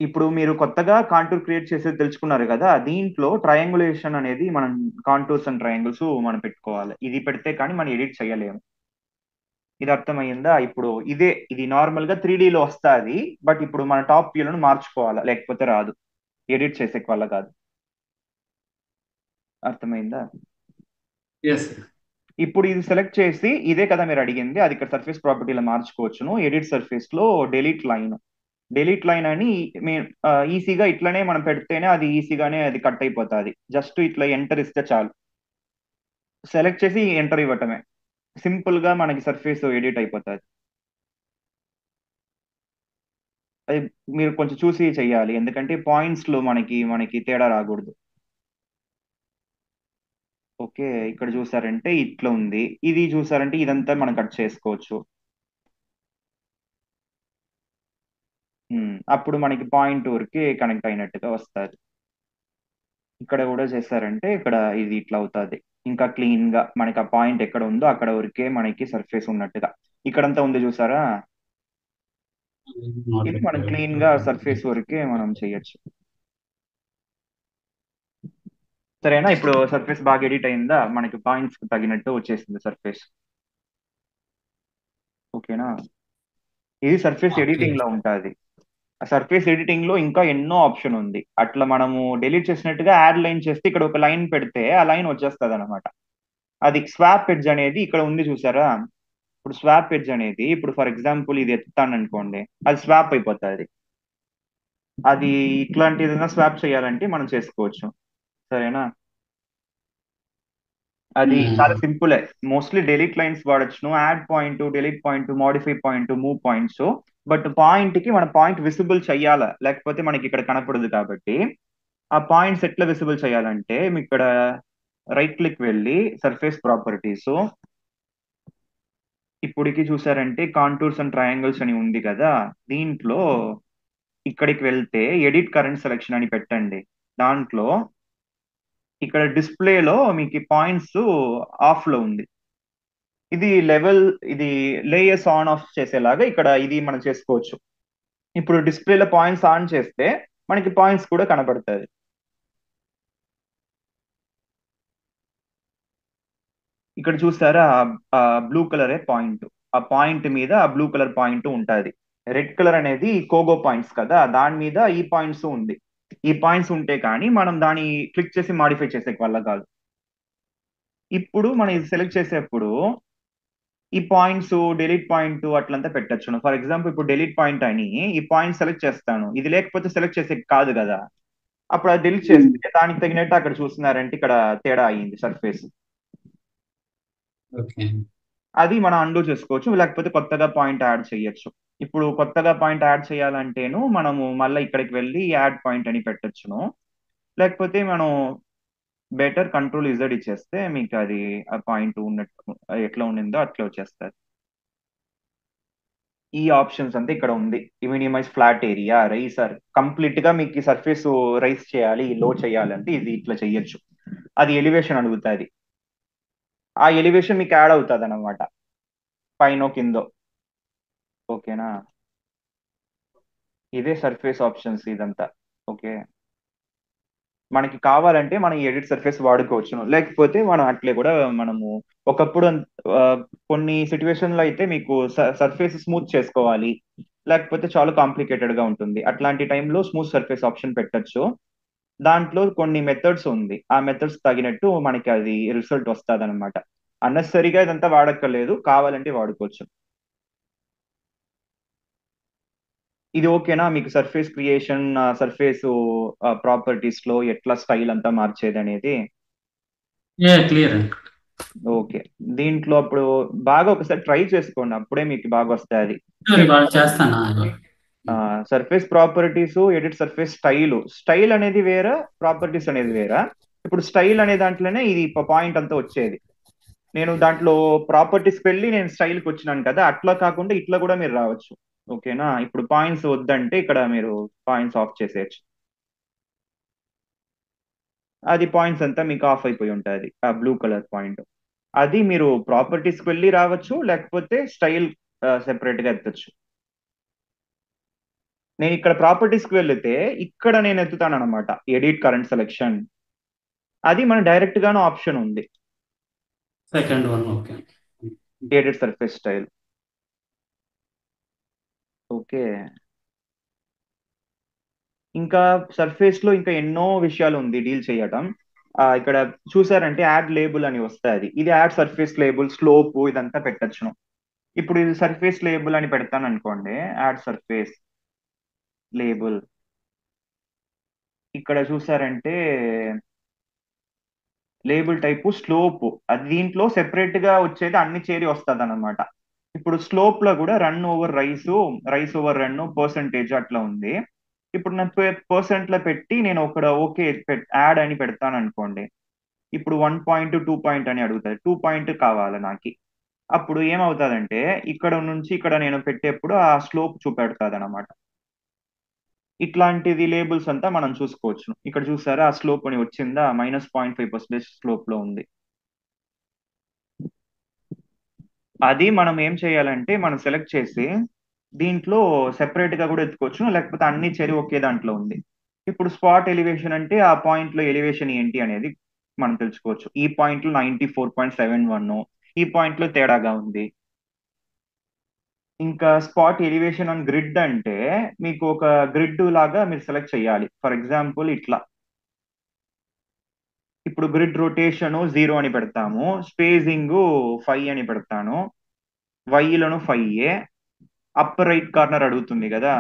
ఇప్పుడు మీరు కొత్తగా కాంటూర్ క్రియేట్ చేసేది తెలుసుకున్నారు కదా, దీంట్లో ట్రయాంగులేషన్ అనేది మనం కాంటూర్స్ అండ్ ట్రయాంగిల్స్ మనం పెట్టుకోవాలి. ఇది పెడితే కానీ మనం ఎడిట్ చేయలేము. ఇది అర్థమయ్యిందా? ఇప్పుడు ఇది నార్మల్ గా 3D లో వస్తుంది, బట్ ఇప్పుడు మన టాప్ వ్యూలను మార్చుకోవాలి లేకపోతే రాదు. ఎడిట్ చేసే వల్ల కాదు. అర్థమైందా? yes. ఇప్పుడు ఇది సెలెక్ట్ చేసి ఇదే కదా మీరు అడిగింది, అది ఇక్కడ సర్ఫేస్ ప్రాపర్టీలో మార్చుకోవచ్చును. ఎడిట్ సర్ఫేస్ లో డెలీట్ లైన్. డెలీట్ లైన్ అని ఈజీగా ఇట్లనే మనం పెడితేనే అది ఈజీగానే అది కట్ అయిపోతుంది. జస్ట్ ఇట్లా ఎంటర్ ఇస్తే చాలు. సెలెక్ట్ చేసి ఎంటర్ ఇవ్వటమే. సింపుల్ గా మనకి సర్ఫేస్ ఎడిట్ అయిపోతుంది. అది మీరు కొంచెం చూసి చెయ్యాలి, ఎందుకంటే పాయింట్స్ లో మనకి మనకి తేడా రాకూడదు. ఓకే, ఇక్కడ చూసారంటే ఇట్లా ఉంది. ఇది చూసారంటే ఇదంతా మనం కట్ చేసుకోవచ్చు. అప్పుడు మనకి పాయింట్ ఊరికి కనెక్ట్ అయినట్టుగా వస్తుంది. ఇక్కడ కూడా చేశారంటే ఇక్కడ ఇది ఇట్లా అవుతుంది. ఇంకా క్లీన్ గా మనకి ఆ పాయింట్ ఎక్కడ ఉందో అక్కడ వరకే మనకి సర్ఫేస్ ఉన్నట్టుగా. ఇక్కడంతా ఉంది చూసారా. ఇది మనం క్లీన్ గా సర్ఫేస్ వరకే మనం చేయొచ్చు. సరేనా? ఇప్పుడు సర్ఫేస్ బాగా ఎడిట్ అయిందా, మనకి పాయింట్స్ తగినట్టు వచ్చేసింది సర్ఫేస్. ఓకేనా? ఇది సర్ఫేస్ ఓకే. ఎడిటింగ్ లో ఉంటుంది. ఆ సర్ఫేస్ ఎడిటింగ్ లో ఇంకా ఎన్నో ఆప్షన్ ఉంది. అట్లా మనము డిలీట్ చేసినట్టుగా యాడ్ లైన్ చేస్తే ఇక్కడ ఒక లైన్ పెడితే ఆ లైన్ వచ్చేస్తుంది అనమాట. అది స్వాప్ ఎడ్జ్ అనేది ఇక్కడ ఉంది చూసారా. ఇప్పుడు స్వాప్ ఎడ్జ్ అనేది ఇప్పుడు ఫర్ ఎగ్జాంపుల్ ఇది ఎత్తాను అనుకోండి, అది స్వాప్ అయిపోతుంది. అది ఇట్లాంటి ఏదైనా స్వాప్ చేయాలంటే మనం చేసుకోవచ్చు. సరేనా? అది చాలా ఉమ్, సింపులే. మోస్ట్లీ డెలీట్ లైన్స్ వాడచ్చు, add point, delete point, modify point, move points. But point కి మన పాయింట్ విజిబుల్ చెయ్యాలా, లేకపోతే మనకి ఇక్కడ కనపడదు కాబట్టి. ఆ పాయింట్స్ ఎట్లా విజిబుల్ చేయాలంటే మీకు ఇక్కడ రైట్ క్లిక్ వెళ్ళి సర్ఫేస్ ప్రాపర్టీస్, ఇప్పటికి చూసారంటే కాంటూర్స్ అండ్ ట్రయాంగిల్స్ అని ఉంది కదా, దీంట్లో ఇక్కడికి వెళ్తే ఎడిట్ కరెంట్ సెలెక్షన్ అని పెట్టండి. దాంట్లో ఇక్కడ డిస్ప్లేలో మీకు పాయింట్స్ ఆఫ్ లో ఉంది. ఇది లెవెల్, ఇది లేయర్స్ ఆన్ ఆఫ్ చేసేలాగా ఇక్కడ ఇది మనం చేసుకోవచ్చు. ఇప్పుడు డిస్ప్లేలో పాయింట్స్ ఆన్ చేస్తే మనకి పాయింట్స్ కూడా కనబడుతుంది. ఇక్కడ చూస్తారా ఆ బ్లూ కలరే పాయింట్, ఆ పాయింట్ మీద ఆ బ్లూ కలర్ పాయింట్ ఉంటుంది. రెడ్ కలర్ అనేది కోగో పాయింట్స్ కదా, దాని మీద ఈ పాయింట్స్ ఉంది. ఈ పాయింట్స్ ఉంటే కానీ మనం దాన్ని క్లిక్ చేసి మాడిఫై చేసే వల్ల కాదు. ఇప్పుడు మనం ఇది సెలెక్ట్ చేసేప్పుడు ఈ పాయింట్స్ డెలీట్ పాయింట్ అట్లంతా పెట్టచ్చు. ఫర్ ఎగ్జాంపుల్ ఇప్పుడు డెలీట్ పాయింట్ అని ఈ పాయింట్ సెలెక్ట్ చేస్తాను, ఇది లేకపోతే సెలెక్ట్ చేసే కాదు కదా, అప్పుడు అది డిలీట్ చేస్తే దానికి తగినట్టు అక్కడ చూస్తున్నారంటే ఇక్కడ తేడా అయ్యింది సర్ఫేస్. ఓకే. అది మనం అండూ చేసుకోవచ్చు, లేకపోతే కొత్తగా పాయింట్ యాడ్ చేయొచ్చు. ఇప్పుడు కొత్తగా పాయింట్ యాడ్ చేయాలంటేను మనము మళ్ళీ ఇక్కడికి వెళ్ళి యాడ్ పాయింట్ అని పెట్టొచ్చును. లేకపోతే మనం బెటర్ కంట్రోల్ ఇజెడ్ ఇచ్చేస్తే మీకు అది ఆ పాయింట్ ఉన్నట్టు ఎట్లా ఉండిందో అట్లా వచ్చేస్తుంది. ఈ ఆప్షన్స్ అంతా ఇక్కడ ఉంది. Minimize flat area, riser, complete గా మీకు ఈ సర్ఫేస్ రైస్ చేయాలి, లో చేయాలంటే ఇది ఇట్లా చెయ్యొచ్చు. అది ఎలివేషన్ అడుగుతుంది, ఆ ఎలివేషన్ మీకు యాడ్ అవుతుంది అనమాట, పైన కిందో. ఓకేనా, ఇదే సర్ఫేస్ ఆప్షన్స్ ఇదంతా. ఓకే, మనకి కావాలంటే మనం ఎడిట్ సర్ఫేస్ వాడుకోవచ్చును, లేకపోతే మనం అట్లే కూడా మనము ఒకప్పుడు ఆ, కొన్ని సిచ్యువేషన్ లో అయితే మీకు సర్ఫేస్ స్మూత్ చేసుకోవాలి, లేకపోతే చాలా కాంప్లికేటెడ్ గా ఉంటుంది, అట్లాంటి టైంలో స్మూత్ సర్ఫేస్ ఆప్షన్ పెట్టొచ్చు. దాంట్లో కొన్ని మెథడ్స్ ఉంది, ఆ మెథడ్స్ తగినట్టు మనకి అది రిజల్ట్ వస్తుంది అనమాట. అన్నెసరిగా ఇదంతా వాడక్కర్లేదు, కావాలంటే వాడుకోవచ్చు. ఇది ఓకేనా మీకు? సర్ఫేస్ క్రియేషన్, సర్ఫేస్ ప్రాపర్టీస్ లో ఎట్లా స్టైల్ అంతా మార్చేది అనేది. ఏ క్లియర్ అండి. ఓకే, దీంట్లో అప్పుడు బాగా ఒకసారి ట్రై చేసుకోండి, అప్పుడే మీకు బాగా వస్తాయి. సరే, వాళ్ళు చేస్తానా? Surface properties, edit surface style. Style అనేది వేరే, ప్రాపర్టీస్ అనేది వేరే. ఇప్పుడు స్టైల్ అనే దాంట్లోనే ఇది పాయింట్ అంతా వచ్చేది. నేను దాంట్లో ప్రాపర్టీస్కి వెళ్ళి నేను స్టైల్కి వచ్చినాను కదా, అట్లా కాకుండా ఇట్లా కూడా మీరు రావచ్చు. ఓకేనా, ఇప్పుడు పాయింట్స్ వద్దంటే ఇక్కడ మీరు పాయింట్స్ ఆఫ్ చేసేయచ్చు. అది పాయింట్స్ అంతా మీకు ఆఫ్ అయిపోయి ఉంటుంది, ఆ బ్లూ కలర్ పాయింట్. అది మీరు ప్రాపర్టీస్కి వెళ్ళి రావచ్చు, లేకపోతే స్టైల్ సెపరేట్ గా ఎత్తచ్చు. నేను ఇక్కడ ప్రాపర్టీస్కి వెళ్తే ఇక్కడ నేను ఎత్తుతాను అనమాట, ఎడిట్ కరెంట్ సెలెక్షన్. అది మన డైరెక్ట్ గానే ఆప్షన్ ఉంది, second one. Okay. Edit surface style. Okay, ఇంకా సర్ఫేస్ లో ఇంకా ఎన్నో విషయాలు ఉంది డీల్ చేయటం. ఇక్కడ చూసారంటే యాడ్ లేబుల్ అని వస్తుంది, ఇది యాడ్ సర్ఫేస్ లేబుల్, స్లోప్ ఇదంతా పెట్టచ్చును. ఇప్పుడు ఇది సర్ఫేస్ లేబుల్ అని పెడతాను అనుకోండి, యాడ్ సర్ఫేస్ లేబుల్. ఇక్కడ చూసారంటే లేబుల్ టైపు స్లోప్, అది దీంట్లో సెపరేట్ గా వచ్చేది అన్ని చేరి వస్తుంది అనమాట. ఇప్పుడు స్లోప్ లో కూడా run over rice, rice over run, percentage అట్లా ఉంది. ఇప్పుడు నేను పర్సెంట్ లో పెట్టి నేను ఒక ఓకే యాడ్ అని పెడతాను అనుకోండి, ఇప్పుడు 1 పాయింట్ 2 పాయింట్ అని అడుగుతుంది, 2 పాయింట్ కావాలి నాకు. అప్పుడు ఏమవుతుందంటే ఇక్కడ నుంచి ఇక్కడ నేను పెట్టేప్పుడు ఆ స్లోప్ చూపెడుతుంది అనమాట. ఇట్లాంటిది లేబుల్స్ అంతా మనం చూసుకోవచ్చు. ఇక్కడ చూసారా ఆ స్లోప్ అని వచ్చిందా, -0.5% స్లోప్ లో ఉంది. అది మనం ఏం చేయాలంటే మనం సెలెక్ట్ చేసి దీంట్లో సెపరేట్ గా కూడా ఎత్తుకోవచ్చు, లేకపోతే అన్ని చేరి ఒకే దాంట్లో ఉంది. ఇప్పుడు స్పాట్ ఎలివేషన్ అంటే ఆ పాయింట్ లో ఎలివేషన్ ఏంటి అనేది మనం తెలుసుకోవచ్చు. ఈ పాయింట్ లో 94.71, ఈ పాయింట్ లో తేడాగా ఉంది. ఇంకా స్పాట్ ఎలివేషన్ ఆన్ గ్రిడ్ అంటే మీకు ఒక గ్రిడ్ లాగా మీరు సెలెక్ట్ చేయాలి. ఫర్ ఎగ్జాంపుల్ ఇట్లా, ఇప్పుడు గ్రిడ్ రొటేషన్ 0 అని పెడతాము, స్పేసింగ్ 5 అని పెడతాను, వైలను 5 అప్పర్ రైట్ కార్నర్ అడుగుతుంది కదా,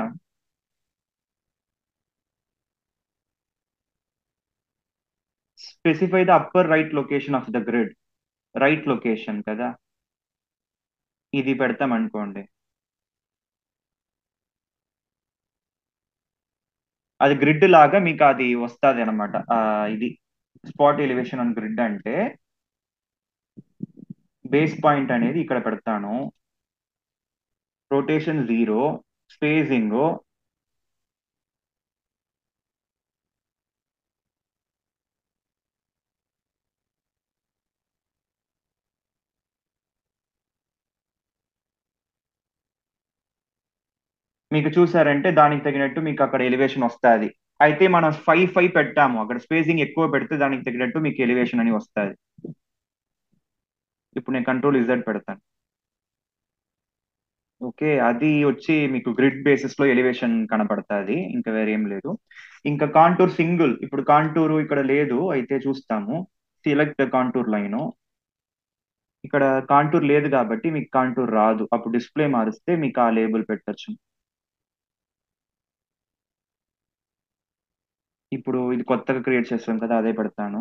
specify the upper right location of the grid, right location కదా, ఇది పెడతాం అనుకోండి, అది గ్రిడ్ లాగా మీకు అది వస్తుంది అనమాట. ఇది స్పాట్ ఎలివేషన్ ఆన్ గ్రిడ్ అంటే బేస్ పాయింట్ అనేది ఇక్కడ పెడతాను, రొటేషన్ 0, స్పేసింగ్ మీకు చూసారంటే దానికి తగినట్టు మీకు అక్కడ ఎలివేషన్ వస్తుంది. అయితే మనం 5 పెట్టాము, అక్కడ స్పేసింగ్ ఎక్కువ పెడితే దానికి తగినట్టు మీకు ఎలివేషన్ అని వస్తుంది. ఇప్పుడు నేను కంట్రోల్ ఇజెడ్ పెడతాను. ఓకే, అది వచ్చి మీకు గ్రిడ్ బేసిస్ లో ఎలివేషన్ కనపడుతుంది, ఇంకా వేరే ఏం లేదు. ఇంకా కాంటూర్ సింగిల్, ఇప్పుడు కాంటూర్ ఇక్కడ లేదు, అయితే చూస్తాము. సెలెక్ట్ కాంటూర్ లైన్, ఇక్కడ కాంటూర్ లేదు కాబట్టి మీకు కాంటూర్ రాదు. అప్పుడు డిస్ప్లే మారిస్తే మీకు ఆ లేబుల్ పెట్టచ్చు. ఇప్పుడు ఇది కొత్తగా క్రియేట్ చేస్తాం కదా, అదే పెడతాను.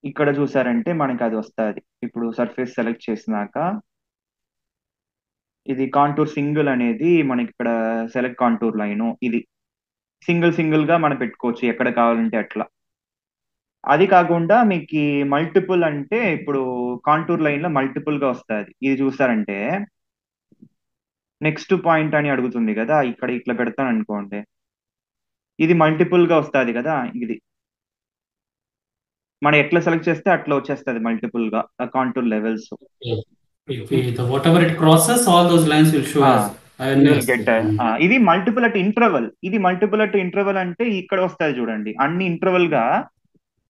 ఇక్కడ చూసారంటే మనకి అది వస్తుంది. ఇప్పుడు సర్ఫేస్ సెలెక్ట్ చేసినాక ఇది కాంటూర్ సింగిల్ అనేది మనకి ఇక్కడ సెలెక్ట్ కాంటూర్ లైన్, ఇది సింగిల్ సింగిల్ గా మనం పెట్టుకోవచ్చు ఎక్కడ కావాలంటే అట్లా. అది కాకుండా మీకు మల్టిపుల్ అంటే ఇప్పుడు కాంటూర్ లైన్ లో మల్టిపుల్ గా వస్తుంది. ఇది చూసారంటే నెక్స్ట్ పాయింట్ అని అడుగుతుంది కదా, ఇక్కడ ఇట్లా పెడతాను అనుకోండి, ఇది మల్టిపుల్ గా వస్తుంది కదా. ఇది మనం ఎట్లా సెలెక్ట్ చేస్తే అట్లా వచ్చేస్తుంది మల్టిపుల్ గా contour levels. whatever it crosses, all those lines will show as అవన్నీ గెట్. వస్తాయి. ఇది మల్టిపుల్ అట్ ఇంటర్వల్. ఇది మల్టిపుల్ అట్ ఇంటర్వల్ అంటే ఇక్కడ వస్తుంది చూడండి, అన్ని ఇంటర్వల్ గా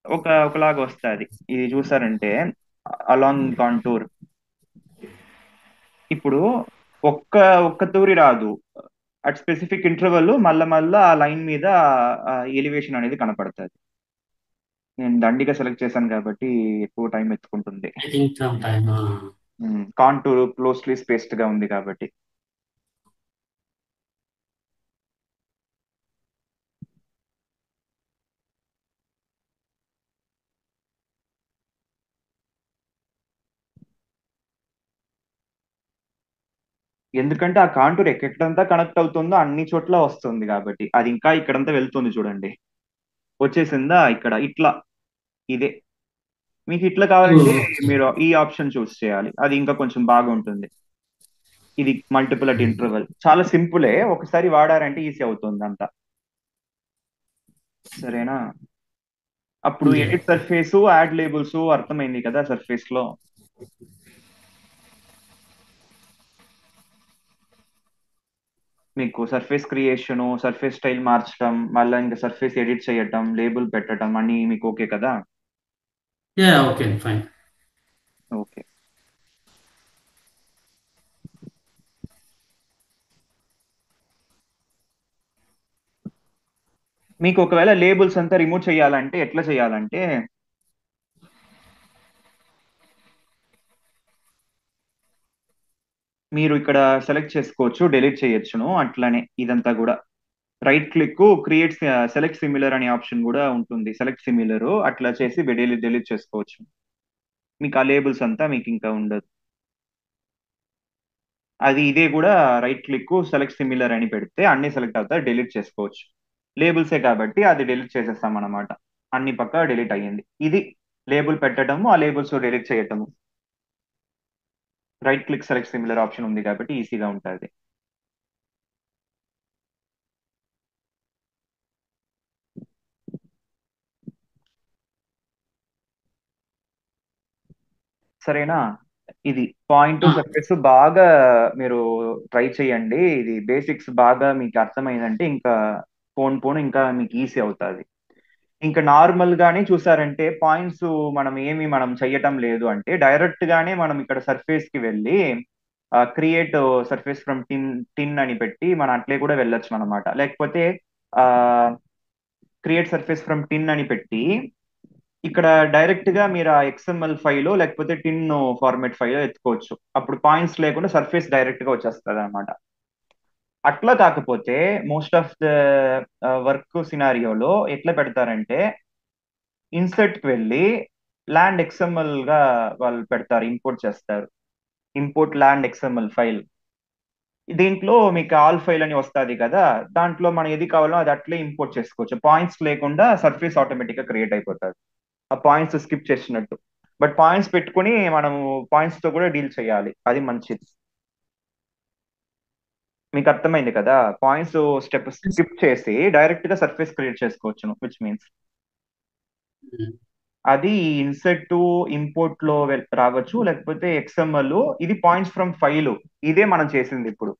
ఒకలాగా వస్తుంది. ఇది చూసారంటే అలాంగ్ కాంటూర్ ఇప్పుడు ఒక్క ఒక్క తూరి రాదు, అట్ స్పెసిఫిక్ ఇంటర్వల్ మళ్ళా మళ్ళా ఆ లైన్ మీద ఎలివేషన్ అనేది కనపడుతుంది. నేను దండిగా సెలెక్ట్ చేశాను కాబట్టి ఎక్కువ టైం ఎత్తుకుంటుంది. I think some time. Contour closely spaced గా ఉంది కాబట్టి. ఎందుకంటే ఆ కాంటూర్ ఎక్కడంతా కనెక్ట్ అవుతుందో అన్ని చోట్ల వస్తుంది కాబట్టి, అది ఇంకా ఇక్కడంతా వెళ్తుంది చూడండి, వచ్చేసిందా ఇక్కడ ఇట్లా. ఇదే మీకు ఇట్లా కావాలంటే మీరు ఈ ఆప్షన్ చూస్ చేయాలి, అది ఇంకా కొంచెం బాగుంటుంది. ఇది మల్టిపుల్ అట్ ఇంటర్వల్ చాలా సింపులే, ఒకసారి వాడారంటే ఈజీ అవుతుంది అంతా. సరేనా, అప్పుడు Yeah. Edit surface, add labels అర్థమైంది కదా సర్ఫేస్ లో. మీకు సర్ఫేస్ క్రియేషన్, సర్ఫేస్ స్టైల్ మార్చడం, మళ్ళీ ఇంకా సర్ఫేస్ ఎడిట్ చేయటం, లేబుల్ పెట్టడం అని మీకు ఓకే కదా. Yeah, okay, fine. ఓకే, మీకు ఒకవేళ లేబుల్స్ అంతా రిమూవ్ చేయాలంటే ఎట్లా చేయాలంటే, మీరు ఇక్కడ సెలెక్ట్ చేసుకోవచ్చు, డెలీట్ చేయొచ్చును అట్లానే. ఇదంతా కూడా right click, create select similar అనే ఆప్షన్ కూడా ఉంటుంది. సెలెక్ట్ సిమిలర్ అట్లా చేసి డెలీట్ చేసుకోవచ్చు. మీకు ఆ లేబుల్స్ అంతా మీకు ఇంకా ఉండదు. అది ఇదే కూడా రైట్ క్లిక్ సెలెక్ట్ సిమిలర్ అని పెడితే అన్ని సెలెక్ట్ అవుతాయి, డెలీట్ చేసుకోవచ్చు. లేబుల్సే కాబట్టి అది డెలీట్ చేసేస్తాం అన్నమాట. అన్ని పక్క డెలీట్ అయ్యింది. ఇది లేబుల్ పెట్టడము, ఆ లేబుల్స్ డెలీట్ చేయటము. Right click select similar option ఉంది కాబట్టి ఈజీగా ఉంటుంది. సరేనా, ఇది పాయింట్ టు సర్ఫేస్ బాగా మీరు ట్రై చేయండి. ఇది బేసిక్స్ బాగా మీకు అర్థమైందంటే ఇంకా పోను ఇంకా మీకు ఈజీ అవుతుంది. ఇంకా నార్మల్ గానే చూసారంటే పాయింట్స్ మనం చెయ్యటం లేదు అంటే డైరెక్ట్ గానే మనం ఇక్కడ సర్ఫేస్ కి వెళ్ళి క్రియేట్ సర్ఫేస్ ఫ్రమ్ టిన్ అని పెట్టి మనం అట్లే కూడా వెళ్ళొచ్చు అనమాట. లేకపోతే క్రియేట్ సర్ఫేస్ ఫ్రమ్ టిన్ అని పెట్టి ఇక్కడ డైరెక్ట్ గా మీరు ఆ ఎక్స్ఎంఎల్ ఫైల్ లేకపోతే టిన్ ఫార్మేట్ ఫైల్ ఎత్తుకోవచ్చు. అప్పుడు పాయింట్స్ లేకుండా సర్ఫేస్ డైరెక్ట్ గా వచ్చేస్తుంది అనమాట. అట్లా కాకపోతే మోస్ట్ ఆఫ్ ద వర్క్ సినారియోలో ఎట్లా పెడతారంటే ఇన్సర్ట్ కి వెళ్ళి ల్యాండ్ ఎక్స్ఎంఎల్ గా వాళ్ళు పెడతారు, ఇంపోర్ట్ చేస్తారు. ఇంపోర్ట్ ల్యాండ్ ఎక్స్ఎంఎల్ ఫైల్, దీంట్లో మీకు ఆల్ ఫైల్ అని వస్తుంది కదా, దాంట్లో మనం ఏది కావాలో అది అట్లే ఇంపోర్ట్ చేసుకోవచ్చు. పాయింట్స్ లేకుండా సర్ఫేస్ ఆటోమేటిక్ గా క్రియేట్ అయిపోతుంది, ఆ పాయింట్స్ స్కిప్ చేసినట్టు. బట్ పాయింట్స్ పెట్టుకుని మనము పాయింట్స్ తో కూడా డీల్ చేయాలి, అది మంచిది. మీకు అర్థమైంది కదా? పాయింట్స్ స్టెప్ స్కిప్ చేసి డైరెక్ట్ గా సర్ఫేస్ క్రియేట్ చేసుకోవచ్చును, విచ్ మీన్స్ అది ఇన్సెట్ టు ఇంపోర్ట్ లో రావచ్చు, లేకపోతే ఎక్స్ఎంఎల్. ఇది పాయింట్స్ ఫ్రమ్ ఫైల్, ఇదే మనం చేసింది ఇప్పుడు.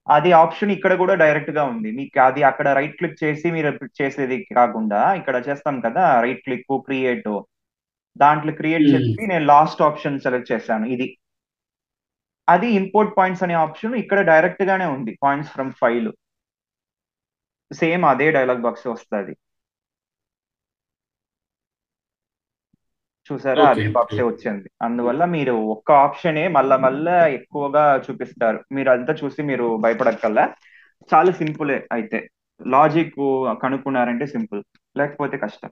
అది ఆప్షన్ ఇక్కడ కూడా డైరెక్ట్ గా ఉంది మీకు. అది అక్కడ రైట్ క్లిక్ చేసి మీరు చేసేది కాకుండా ఇక్కడ చేస్తాం కదా, రైట్ క్లిక్ క్రియేట్, దాంట్లో క్రియేట్ చెప్పి నేను లాస్ట్ ఆప్షన్ సెలెక్ట్ చేశాను ఇది. అది ఇంపోర్ట్ పాయింట్స్ అనే ఆప్షన్ ఇక్కడ డైరెక్ట్ గానే ఉంది, పాయింట్స్ ఫ్రమ్ ఫైల్. సేమ్ అదే డైలాగ్ బాక్స్ వస్తుంది. చూసారా, ఓకే అదే ఓకే. బాక్సే వచ్చింది. అందువల్ల మీరు ఒక్క ఆప్షనే మళ్ళా మళ్ళా ఎక్కువగా చూపిస్తారు. మీరు అంతా చూసి మీరు భయపడక్కల్లా, చాలా సింపులే. అయితే లాజిక్ కనుక్కున్నారంటే సింపుల్, లేకపోతే కష్టం.